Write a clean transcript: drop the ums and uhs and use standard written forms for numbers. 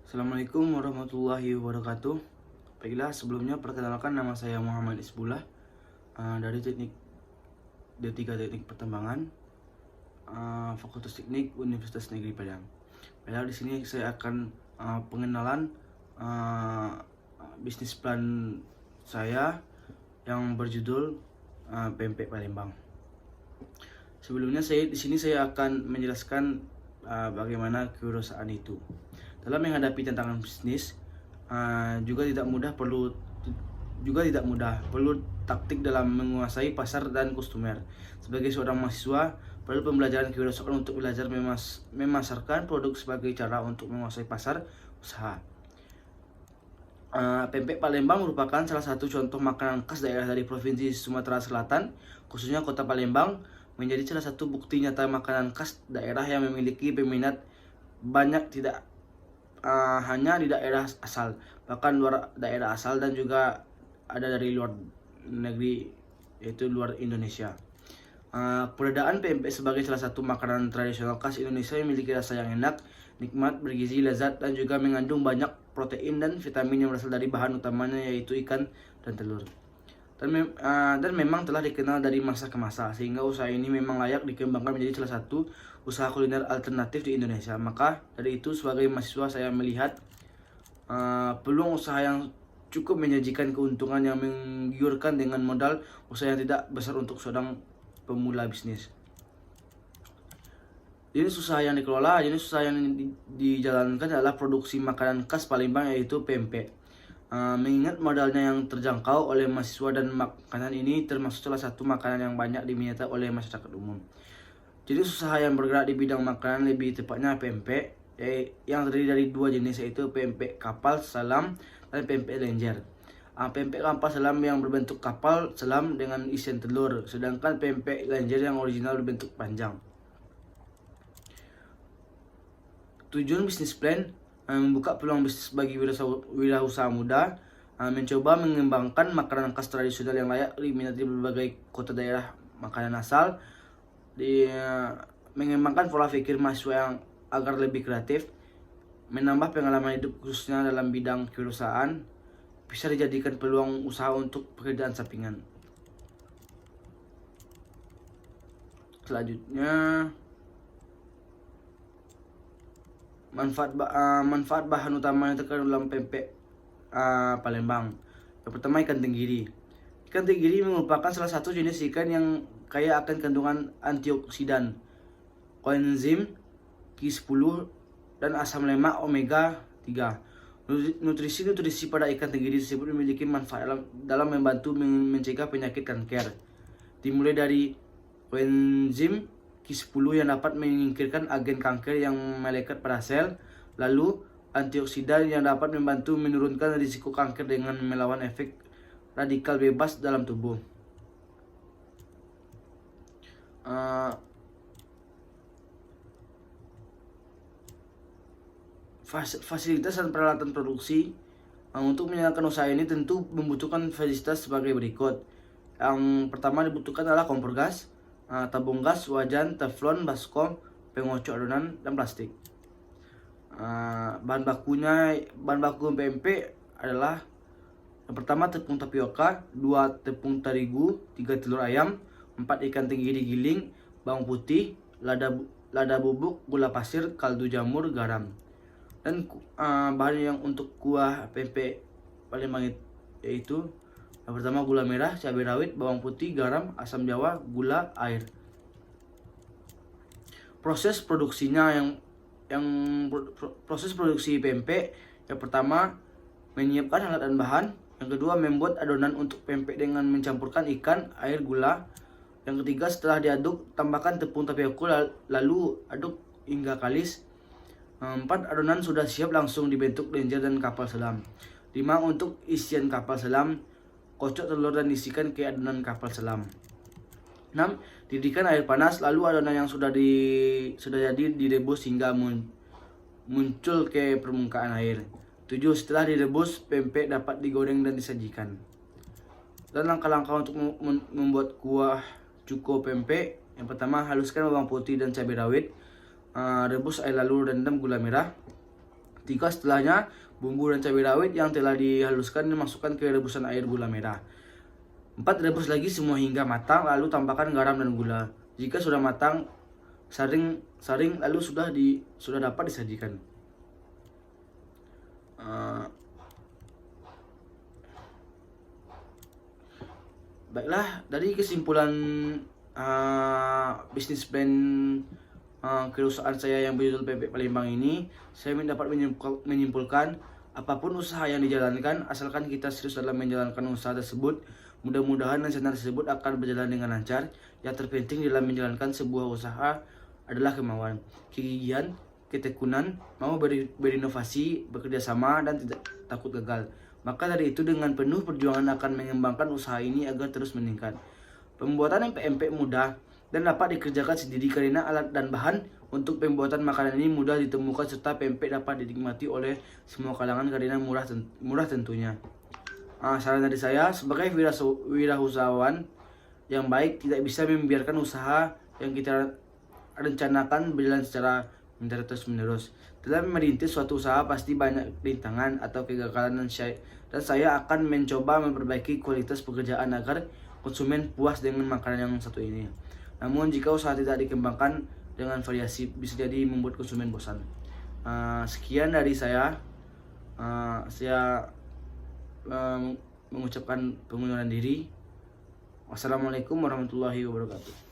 Assalamualaikum warahmatullahi wabarakatuh. Baiklah, sebelumnya perkenalkan, nama saya Muhammad Isbullah, dari teknik D3 Teknik Pertambangan, Fakultas Teknik Universitas Negeri Padang. Baiklah, di sini saya akan pengenalan bisnis plan saya yang berjudul Pempek Palembang. Sebelumnya di sini saya akan menjelaskan bagaimana kewirausahaan itu. Dalam menghadapi tantangan bisnis juga tidak mudah, perlu taktik dalam menguasai pasar dan konsumer. Sebagai seorang mahasiswa, perlu pembelajaran kewirausahaan untuk belajar memasarkan produk sebagai cara untuk menguasai pasar usaha. Pempek Palembang merupakan salah satu contoh makanan khas daerah dari Provinsi Sumatera Selatan, khususnya Kota Palembang, menjadi salah satu bukti nyata makanan khas daerah yang memiliki peminat banyak, tidak hanya di daerah asal, bahkan luar daerah asal, dan juga ada dari luar negeri, yaitu luar Indonesia. Keberadaan pempek sebagai salah satu makanan tradisional khas Indonesia memiliki rasa yang enak, nikmat, bergizi, lezat, dan juga mengandung banyak protein dan vitamin yang berasal dari bahan utamanya, yaitu ikan dan telur. Dan memang telah dikenal dari masa ke masa, sehingga usaha ini memang layak dikembangkan menjadi salah satu usaha kuliner alternatif di Indonesia. Maka dari itu, sebagai mahasiswa, saya melihat peluang usaha yang cukup menjanjikan keuntungan yang menggiurkan dengan modal usaha yang tidak besar untuk seorang pemula bisnis. Jenis usaha yang dijalankan adalah produksi makanan khas Palembang, yaitu pempek. Mengingat modalnya yang terjangkau oleh mahasiswa, dan makanan ini termasuk salah satu makanan yang banyak diminati oleh masyarakat umum. Jenis usaha yang bergerak di bidang makanan, lebih tepatnya pempek, yang terdiri dari dua jenis, yaitu pempek kapal selam dan pempek lenjer. Pempek kapal selam yang berbentuk kapal selam dengan isian telur, sedangkan pempek lenjer yang original berbentuk panjang. Tujuan bisnis plan membuka peluang bisnis bagi wirausaha muda, mencoba mengembangkan makanan khas tradisional yang layak diminati di berbagai kota daerah makanan asal, mengembangkan pola pikir mahasiswa yang agar lebih kreatif, menambah pengalaman hidup khususnya dalam bidang kewirausahaan, bisa dijadikan peluang usaha untuk pekerjaan sampingan. Selanjutnya, manfaat bahan utama yang terkandung dalam pempek Palembang. Yang pertama, ikan tenggiri. Ikan tenggiri merupakan salah satu jenis ikan yang kaya akan kandungan antioksidan, koenzim Q10, dan asam lemak omega 3. Nutrisi pada ikan tenggiri tersebut memiliki manfaat dalam membantu mencegah penyakit kanker, dimulai dari koenzim Q10 yang dapat menyingkirkan agen kanker yang melekat pada sel, lalu antioksidan yang dapat membantu menurunkan risiko kanker dengan melawan efek radikal bebas dalam tubuh. Fasilitas dan peralatan produksi. Untuk menjalankan usaha ini tentu membutuhkan fasilitas sebagai berikut. Yang pertama dibutuhkan adalah kompor gas, tabung gas, wajan, teflon, baskom, pengocok adonan, dan plastik. Bahan baku pempek adalah: yang pertama, tepung tapioka, 2 tepung terigu, 3 telur ayam, 4 ikan tenggiri giling, bawang putih, lada bubuk, gula pasir, kaldu jamur, garam. Dan bahan yang untuk kuah pempek Palembang yaitu: yang pertama, gula merah, cabai rawit, bawang putih, garam, asam jawa, gula, air. Proses produksinya proses produksi pempek: yang pertama, menyiapkan alat dan bahan. Yang kedua, membuat adonan untuk pempek dengan mencampurkan ikan, air, gula. Yang ketiga, setelah diaduk, tambahkan tepung tapioka, lalu aduk hingga kalis. 4. Adonan sudah siap, langsung dibentuk lenjer dan kapal selam. 5. Untuk isian kapal selam, kocok telur dan isikan ke adonan kapal selam. 6. Didihkan air panas, lalu adonan yang sudah jadi direbus hingga muncul ke permukaan air. 7. Setelah direbus, pempek dapat digoreng dan disajikan. Dan langkah-langkah untuk membuat kuah cuko pempek: yang pertama, haluskan bawang putih dan cabai rawit, rebus air lalu rendam gula merah. 3. Setelahnya, bumbu dan cabai rawit yang telah dihaluskan dimasukkan ke rebusan air gula merah. 4. Rebus lagi semua hingga matang, lalu tambahkan garam dan gula. Jika sudah matang, saring lalu sudah dapat disajikan. Baiklah, dari kesimpulan bisnis plan kerusahaan saya yang berjudul Pempek Palembang ini, saya dapat menyimpulkan apapun usaha yang dijalankan, asalkan kita serius dalam menjalankan usaha tersebut, mudah-mudahan rencana tersebut akan berjalan dengan lancar. Yang terpenting dalam menjalankan sebuah usaha adalah kemauan, kegigihan, ketekunan, mau berinovasi, bekerja sama, dan tidak takut gagal. Maka dari itu dengan penuh perjuangan akan mengembangkan usaha ini agar terus meningkat. Pembuatan empek-empek mudah dan dapat dikerjakan sendiri karena alat dan bahan untuk pembuatan makanan ini mudah ditemukan serta pempek dapat dinikmati oleh semua kalangan karena murah tentunya. Saran dari saya sebagai wirausahawan yang baik tidak bisa membiarkan usaha yang kita rencanakan berjalan secara terus-menerus. Dalam merintis suatu usaha pasti banyak rintangan atau kegagalan dan saya akan mencoba memperbaiki kualitas pekerjaan agar konsumen puas dengan makanan yang satu ini. Namun jika usaha tidak dikembangkan dengan variasi bisa jadi membuat konsumen bosan. Sekian dari saya. Saya mengucapkan pengunduran diri. Wassalamualaikum warahmatullahi wabarakatuh.